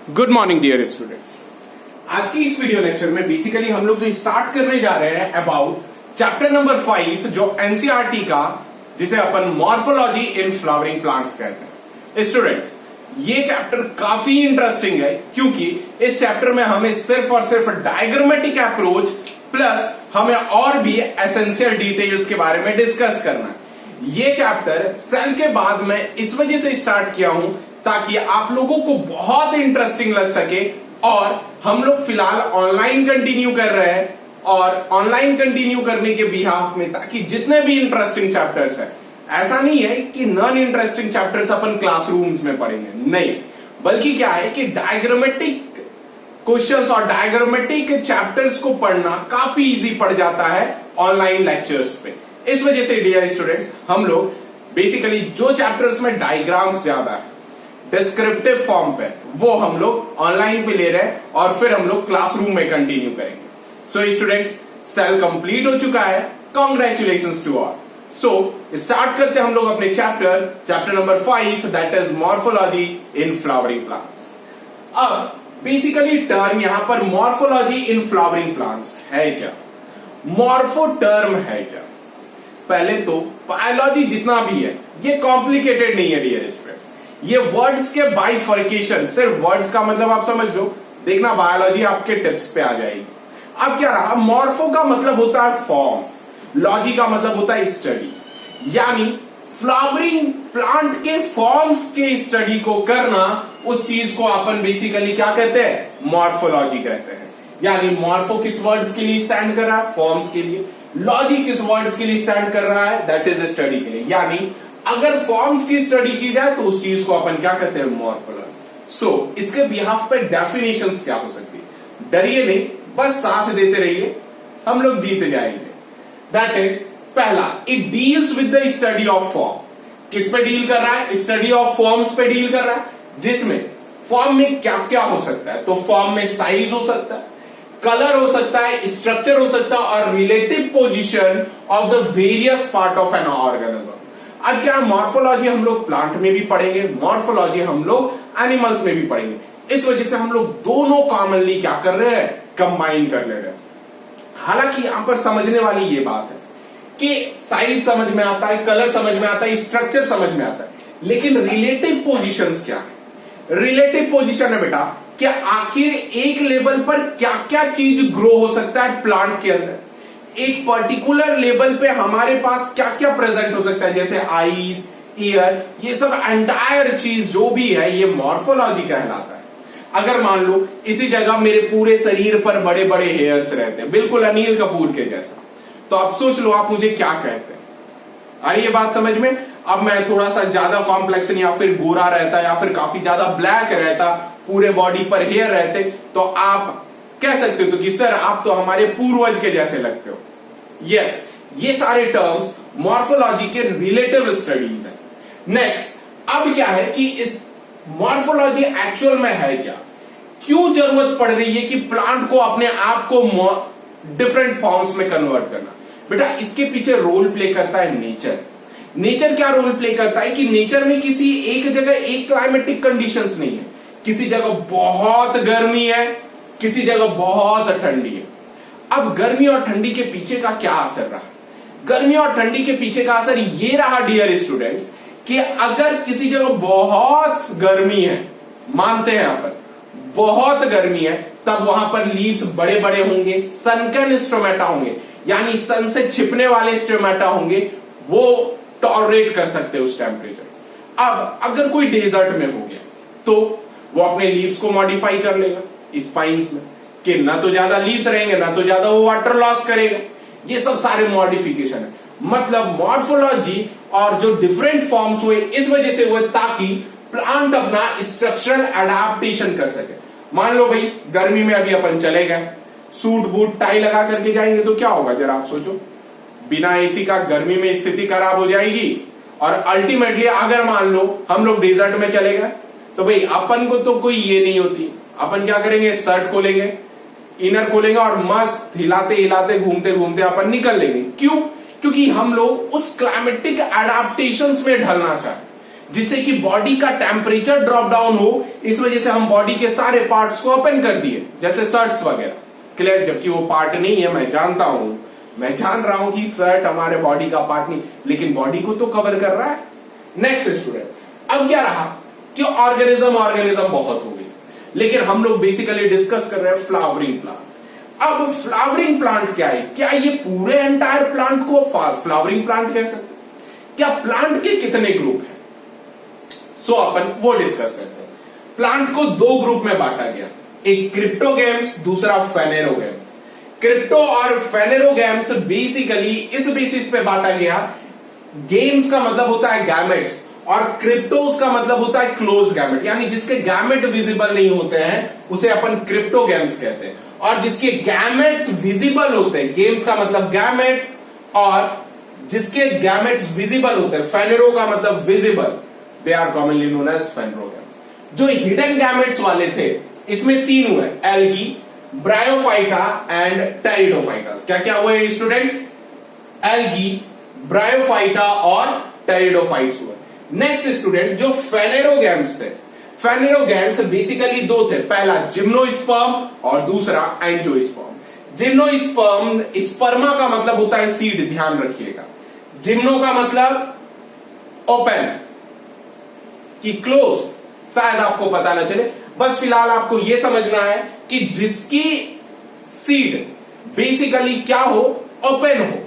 Good morning dear students. आज की इस वीडियो लेक्चर में बेसिकली हम लोग जो स्टार्ट करने जा रहे हैं अबाउट चैप्टर नंबर 5 जो एनसीईआरटी का, जिसे अपन मॉर्फोलॉजी इन फ्लावरिंग प्लांट्स कहते हैं। स्टूडेंट्स, ये चैप्टर काफी इंटरेस्टिंग है क्योंकि इस चैप्टर में हमें सिर्फ और सिर्फ डायग्रामेटिक अप्रोच प्लस हमें और भी एसेंशियल डिटेल्स के बारे में डिस्कस करना है। ये चैप्टर सेल के बाद में इस वजह से स्टार्ट किया हूं ताकि आप लोगों को बहुत इंटरेस्टिंग लग सके। और हम लोग फिलहाल ऑनलाइन कंटिन्यू कर रहे हैं और ऑनलाइन कंटिन्यू करने के बिहाफ में ताकि जितने भी इंटरेस्टिंग चैप्टर्स है, ऐसा नहीं है कि नॉन इंटरेस्टिंग चैप्टर्स अपन क्लासरूम्स में पढ़ेंगे, नहीं, बल्कि क्या है कि डायग्रामेटिक क्वेश्चंस और डायग्रामेटिक चैप्टर्स को पढ़ना काफी इजी पड़ जाता है ऑनलाइन लेक्चर्स पे। इस वजह से डियर स्टूडेंट्स, हम लोग बेसिकली जो चैप्टर्स में डायग्राम्स ज्यादा है, डिस्क्रिप्टिव फॉर्म पे, वो हम लोग ऑनलाइन पे ले रहे हैं और फिर हम लोग क्लासरूम में कंटिन्यू करेंगे। सो स्टूडेंट्स, सेल कंप्लीट हो चुका है, congratulations to all. So start करते हैं हम लोग अपने chapter number 5 that is morphology in flowering plants. अब बेसिकली टर्म यहां पर मॉर्फोलॉजी इन फ्लावरिंग प्लांट्स है क्या, मॉर्फो टर्म है क्या। पहले तो बायोलॉजी जितना भी है ये कॉम्प्लिकेटेड नहीं है डियर स्टूडेंट्स, ये वर्ड्स के बाइफर्केशन, सिर्फ वर्ड्स का मतलब आप समझ लो, देखना बायोलॉजी आपके टिप्स पे आ जाएगी। अब क्या रहा, मॉर्फो का मतलब होता है फॉर्म्स, लॉजी का मतलब होता है स्टडी, यानी फ्लावरिंग प्लांट के फॉर्म्स के स्टडी को करना, उस चीज को अपन बेसिकली क्या कहते हैं, मॉर्फोलॉजी कहते हैं। यानी मॉर्फो किस वर्ड्स के लिए स्टैंड कर रहा है, फॉर्म्स के लिए, लॉजी किस वर्ड्स के लिए स्टैंड कर रहा है, दैट इज स्टडी के लिए। यानी अगर फॉर्म्स की स्टडी की जाए तो उस चीज को अपन क्या कहते हैं, मॉर्फोलॉजी। सो इसके बिहाफ पे डेफिनेशंस क्या हो सकती है, डरिए नहीं, बस साथ देते रहिए, हम लोग जीत जाएंगे। दैट इज पहला, it deals with the study of form. किस पे डील कर रहा है, स्टडी ऑफ फॉर्म्स पे डील कर रहा है, जिसमें फॉर्म में क्या क्या हो सकता है। तो फॉर्म में साइज हो सकता है, कलर हो सकता है, स्ट्रक्चर हो सकता है और relative position of the various part of an organism. अब क्या, मॉर्फोलॉजी हम लोग प्लांट में भी पढ़ेंगे, मॉर्फोलॉजी हम लोग एनिमल्स में भी पढ़ेंगे। इस वजह से हम लोग दोनों कॉमनली क्या कर रहे हैं, कंबाइन कर ले रहे हैं। हालांकि यहां पर समझने वाली ये बात है कि साइज समझ में आता है, कलर समझ में आता है, स्ट्रक्चर समझ में आता है, लेकिन रिलेटिव पोजीशंस क्या है। रिलेटिव पोजीशन है बेटा कि आखिर एक लेवल पर क्या क्या चीज ग्रो हो सकता है प्लांट के अंदर, एक पर्टिकुलर लेवल पे हमारे पास क्या क्या प्रेजेंट हो सकता है, जैसे आईज, ईयर, ये सब एंटायर चीज जो भी है ये मॉर्फोलॉजी कहलाता है। अगर मान लो इसी जगह मेरे पूरे शरीर पर बड़े बड़े हेयर्स रहते हैं, बिल्कुल अनिल कपूर के जैसा, तो आप सोच लो आप मुझे क्या कहते हैं। अरे ये बात समझ में। अब मैं थोड़ा सा ज्यादा कॉम्प्लेक्शन या फिर गोरा रहता या फिर काफी ज्यादा ब्लैक रहता, पूरे बॉडी पर हेयर रहते, तो आप कह सकते हो तो कि सर आप तो हमारे पूर्वज के जैसे लगते हो। यस, ये सारे टर्म्स मॉर्फोलॉजी के रिलेटिव स्टडीज है। नेक्स्ट, अब क्या है कि इस मॉर्फोलॉजी एक्चुअल में है क्या, क्यों जरूरत पड़ रही है कि प्लांट को अपने आप को डिफरेंट फॉर्म्स में कन्वर्ट करना। बेटा इसके पीछे रोल प्ले करता है नेचर। नेचर क्या रोल प्ले करता है कि नेचर में किसी एक जगह एक क्लाइमेटिक कंडीशंस नहीं है, किसी जगह बहुत गर्मी है, किसी जगह बहुत ठंडी है। अब गर्मी और ठंडी के पीछे का क्या असर रहा, गर्मी और ठंडी के पीछे का असर ये रहा डियर स्टूडेंट्स कि अगर किसी जगह बहुत गर्मी है, मानते हैं अपन बहुत गर्मी है, तब वहां पर लीव्स बड़े बड़े होंगे, सनकन स्टोमेटा होंगे, यानी सन से छिपने वाले स्टोमेटा होंगे, वो टॉलरेट कर सकते हैं उस टेम्परेचर। अब अगर कोई डेजर्ट में हो गया तो वो अपने लीव्स को मॉडिफाई कर लेगा स्पाइन्स में, कि ना तो ज्यादा लीव्स रहेंगे ना तो ज्यादा वो वाटर लॉस करेगा। ये सब सारे मॉडिफिकेशन है। मतलब मॉर्फोलॉजी और जो डिफरेंट फॉर्म्स हुए इस वजह से हुए ताकि प्लांट अपना स्ट्रक्चरल एडाप्टेशन कर सके। मान लो भाई गर्मी में अभी अपन चले गए, सूट बूट टाई लगा करके जाएंगे तो क्या होगा जरा आप सोचो, बिना एसी का गर्मी में स्थिति खराब हो जाएगी। और अल्टीमेटली अगर मान लो हम लोग डेजर्ट में चले गए तो भाई अपन को तो कोई ये नहीं होती, अपन क्या करेंगे, शर्ट खोलेंगे, इनर खोलेंगे और मस्त हिलाते हिलाते घूमते घूमते अपन निकल लेंगे। क्यों, क्योंकि हम लोग उस क्लाइमेटिक एडाप्टेशंस में ढलना चाहते। जिससे कि बॉडी का टेम्परेचर ड्रॉप डाउन हो। इस वजह से हम बॉडी के सारे पार्ट्स को ओपन कर दिए, जैसे शर्ट्स वगैरह। क्लियर? जबकि वो पार्ट नहीं है, मैं जानता हूं, मैं जान रहा हूं कि शर्ट हमारे बॉडी का पार्ट नहीं, लेकिन बॉडी को तो कवर कर रहा है। नेक्स्ट स्टूडेंट, अब क्या रहा कि ऑर्गेनिज्म बहुत हो गई, लेकिन हम लोग बेसिकली डिस्कस कर रहे हैं फ्लावरिंग प्लांट। अब फ्लावरिंग प्लांट क्या है? क्या ये पूरे एंटायर प्लांट को फ्लावरिंग प्लांट कह सकते? क्या प्लांट के कितने ग्रुप हैं? सो अपन वो डिस्कस करते हैं। प्लांट को दो ग्रुप में बांटा गया, एक क्रिप्टोगैम्स, दूसरा फेनेरोगैम्स। क्रिप्टो और फेनेरोगैम्स बेसिकली इस बेसिस पे बांटा गया, गेम्स का मतलब होता है गैमेट्स और क्रिप्टोस का मतलब होता है क्लोज्ड गैमेट, यानी जिसके गैमेट विजिबल नहीं होते हैं उसे अपन क्रिप्टोगैम्स कहते हैं, और जिसके गैमेट्स विजिबल होते हैं, गेम्स का मतलब गैमेट्स, और जिसके गैमेट्स विजिबल होते हैं, फेनेरो का मतलब visible, they are commonly known as phanerogams. जो हिडन गैमेट्स वाले थे इसमें तीन हुए, एल्गी, ब्रायोफाइटा एंड टेरिडोफाइटा। क्या क्या हुए स्टूडेंट्स? एल्गी, ब्रायोफाइटा और टेरिडोफाइट्स हुए। नेक्स्ट स्टूडेंट, जो फेनेरोगैम्स थे, फेनेरोगैम्स बेसिकली दो थे, पहला जिम्नोस्पर्म और दूसरा एंजियोस्पर्म। जिम्नोस्पर्म, स्पर्मा का मतलब होता है सीड, ध्यान रखिएगा। जिम्नो का मतलब ओपन, कि क्लोज शायद आपको पता ना चले, बस फिलहाल आपको यह समझना है कि जिसकी सीड बेसिकली क्या हो, ओपन हो,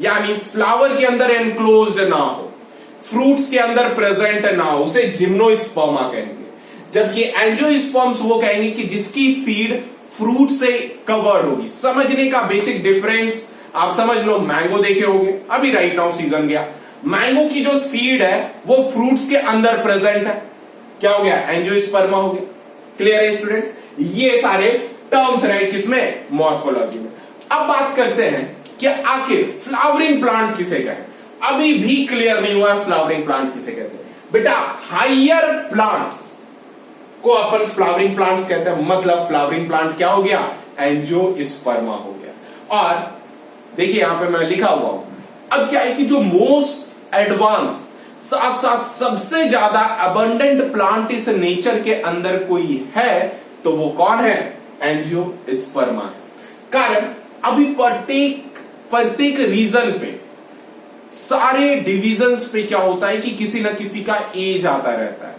यानी फ्लावर के अंदर एनक्लोज्ड ना हो, फ्रूट्स के अंदर प्रेजेंट ना हो, उसे जिम्नोस्पर्मा कहेंगे। जबकि एंजियोस्पर्म्स वो कहेंगे कि जिसकी सीड फ्रूट से कवर्ड होगी। समझने का बेसिक डिफरेंस आप समझ लो, मैंगो देखे होंगे, अभी राइट नाउ सीजन गया, मैंगो की जो सीड है वो फ्रूट्स के अंदर प्रेजेंट है, क्या हो गया? एंजियोस्पर्मा हो गया। क्लियर है स्टूडेंट्स? ये सारे टर्म्स रहे किसमें? मॉर्फोलॉजी में। अब बात करते हैं कि आखिर फ्लावरिंग प्लांट किसे कहें। अभी भी क्लियर नहीं हुआ है फ्लावरिंग प्लांट किसे कहते हैं। बेटा, हायर प्लांट्स को अपन फ्लावरिंग प्लांट्स कहते हैं, मतलब फ्लावरिंग प्लांट क्या हो गया? एंजियोस्पर्मा हो गया। और देखिए यहां पे मैं लिखा हुआ हूं, अब क्या है कि जो मोस्ट एडवांस, साथ साथ सबसे ज्यादा अबंडेंट प्लांट इस नेचर के अंदर कोई है तो वो कौन है? एंजियोस्पर्मा है। कारण अभी प्रत्येक रीजन पे, सारे डिविजन्स पे क्या होता है कि किसी ना किसी का एज आता रहता है।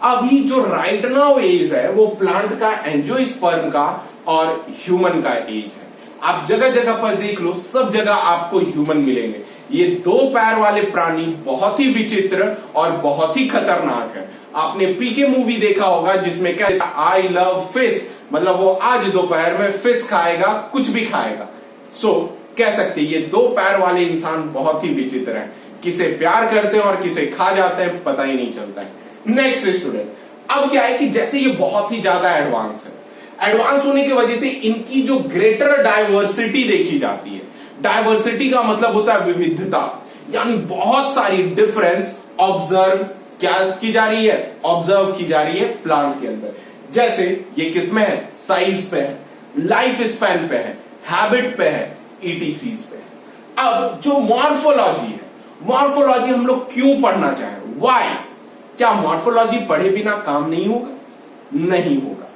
अभी जो राइट नाउ एज है वो प्लांट का, एंजियोस्पर्म का और ह्यूमन का एज है। आप जगह जगह पर देख लो, सब जगह आपको ह्यूमन मिलेंगे। ये दो पैर वाले प्राणी बहुत ही विचित्र और बहुत ही खतरनाक है। आपने पीके मूवी देखा होगा जिसमें क्या था, आई लव फिश, मतलब वो आज दोपहर में फिश खाएगा, कुछ भी खाएगा। सो कह सकते ये दो पैर वाले इंसान बहुत ही विचित्र है, किसे प्यार करते हैं और किसे खा जाते हैं पता ही नहीं चलता है। नेक्स्ट स्टूडेंट, अब क्या है कि जैसे ये बहुत ही ज्यादा एडवांस है, एडवांस होने की वजह से इनकी जो ग्रेटर डाइवर्सिटी देखी जाती है। डाइवर्सिटी का मतलब होता है विविधता, यानी बहुत सारी डिफरेंस ऑब्जर्व क्या की जा रही है? ऑब्जर्व की जा रही है प्लांट के अंदर। जैसे ये किसमें है? साइज पे है, लाइफ स्पैन पे है, हैबिट पे है, ईटीसीज पे है। अब जो मॉर्फोलॉजी है, मॉर्फोलॉजी हम लोग क्यों पढ़ना चाहें? व्हाई? क्या मॉर्फोलॉजी पढ़े बिना काम नहीं होगा? नहीं होगा।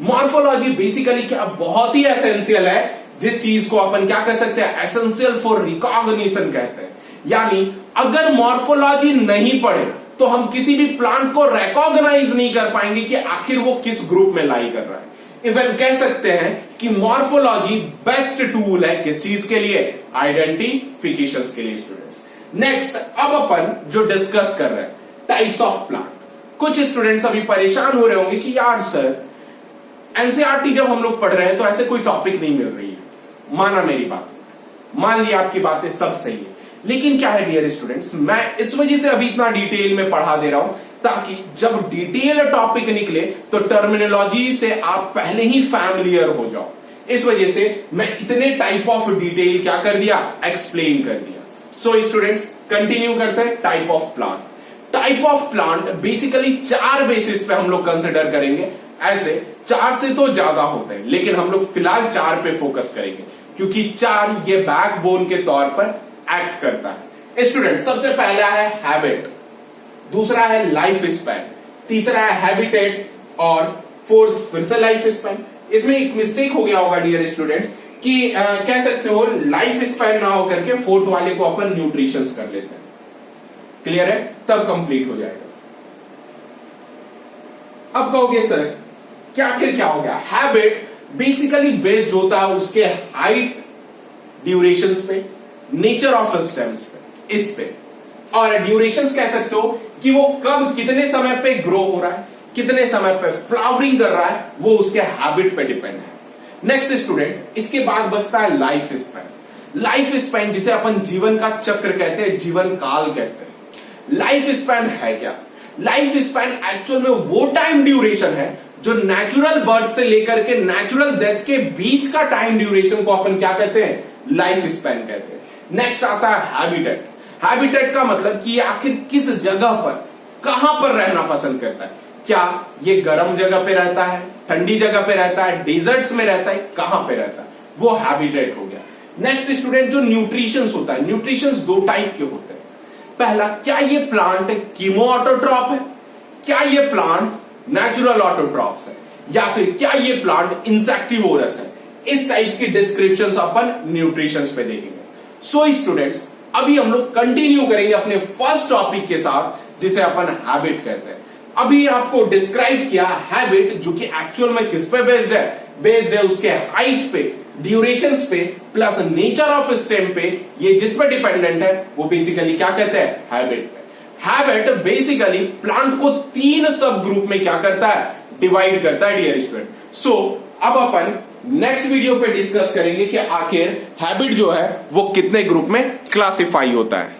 मॉर्फोलॉजी बेसिकली क्या बहुत ही एसेंशियल है, जिस चीज को अपन क्या कह सकते हैं? एसेंशियल फॉर रिकॉग्निशन कहते हैं। यानी अगर मॉर्फोलॉजी नहीं पढ़े तो हम किसी भी प्लांट को रिकॉग्नाइज नहीं कर पाएंगे कि आखिर वो किस ग्रुप में लाई कर रहा है। इवन कह सकते हैं कि मॉर्फोलॉजी बेस्ट टूल है किस चीज के लिए? आइडेंटिफिकेशन के लिए स्टूडेंट्स। नेक्स्ट, अब अपन जो डिस्कस कर रहे हैं टाइप्स ऑफ प्लांट। कुछ स्टूडेंट्स अभी परेशान हो रहे होंगे कि यार सर एनसीईआरटी जब हम लोग पढ़ रहे हैं तो ऐसे कोई टॉपिक नहीं मिल रही है। माना मेरी बात, मान लिया आपकी बातें सब सही है, लेकिन क्या है डियर स्टूडेंट्स, मैं इस वजह से अभी इतना डिटेल में पढ़ा दे रहा हूं ताकि जब डिटेल टॉपिक निकले तो टर्मिनोलॉजी से आप पहले ही फैमिलियर हो जाओ। इस वजह से मैं इतने टाइप ऑफ डिटेल क्या कर दिया? एक्सप्लेन कर दिया। सो स्टूडेंट्स कंटिन्यू करते हैं type of plant. Type of plant basically चार बेसिस पे हम लोग कंसिडर करेंगे। ऐसे चार से तो ज्यादा होते हैं, लेकिन हम लोग फिलहाल चार पे फोकस करेंगे क्योंकि चार ये बैकबोन के तौर पर एक्ट करता है। स्टूडेंट, सबसे पहला है हैबिट। दूसरा है लाइफ स्पैन, तीसरा है हैबिटेट और फोर्थ फिर से लाइफ स्पैन। इसमें एक मिस्टेक हो गया होगा डियर स्टूडेंट्स कि कह सकते हो लाइफ स्पैन ना होकर के फोर्थ वाले को अपन न्यूट्रिशंस कर लेते हैं। क्लियर है? तब कंप्लीट हो जाएगा। अब कहोगे सर क्या आखिर क्या हो गया? हैबिट बेसिकली बेस्ड होता है उसके हाइट ड्यूरेशंस पे, नेचर ऑफ स्टेम्स पे, इस पे, और ड्यूरेशंस कह सकते हो कि वो कब कितने समय पे ग्रो हो रहा है, कितने समय पे फ्लावरिंग कर रहा है, वो उसके हैबिट पे डिपेंड है। नेक्स्ट स्टूडेंट, इसके बाद बचता है लाइफ स्पैन। लाइफ स्पैन जिसे अपन जीवन का चक्र कहते हैं, जीवन काल कहते हैं। लाइफ स्पैन है क्या? लाइफ स्पैन एक्चुअल में वो टाइम ड्यूरेशन है जो नेचुरल बर्थ से लेकर के नेचुरल डेथ के बीच का टाइम ड्यूरेशन को अपन क्या कहते हैं? लाइफ स्पैन कहते हैं। नेक्स्ट आता है हैबिटेट। हैबिटेट का मतलब कि आखिर किस जगह पर, कहां पर रहना पसंद करता है। क्या ये गर्म जगह पे रहता है, ठंडी जगह पे रहता है, डेजर्ट्स में रहता है, कहां पे रहता है, वो हैबिटेट हो गया। नेक्स्ट स्टूडेंट, जो न्यूट्रिशंस होता है, न्यूट्रिशंस दो टाइप के होते हैं। पहला, क्या ये प्लांट कीमो ऑटोट्रॉप है, क्या ये प्लांट नेचुरल ऑटोट्रॉप्स है, या फिर क्या ये प्लांट इंसेक्टिवोरस है। इस टाइप की डिस्क्रिप्शंस अपन न्यूट्रिशंस पे देखेंगे। सो स्टूडेंट्स, अभी हम लोग कंटिन्यू करेंगे अपने फर्स्ट टॉपिक के साथ जिसे अपन हैबिट कहते हैं। अभी आपको डिस्क्राइब किया हैबिट, जो कि एक्चुअल में किस पे बेस्ड है? बेस्ड है उसके हाइट पे, ड्यूरेशंस पे, प्लस नेचर ऑफ स्टेम पे। ये जिस पे डिपेंडेंट है वो बेसिकली क्या कहते हैं? हैबिट पे। हैबिट बेसिकली प्लांट को 3 सब ग्रुप में क्या करता है? डिवाइड करता है डियर स्टूडेंट। सो अब अपन नेक्स्ट वीडियो पे डिस्कस करेंगे कि आखिर हैबिट जो है वो कितने ग्रुप में क्लासिफाई होता है।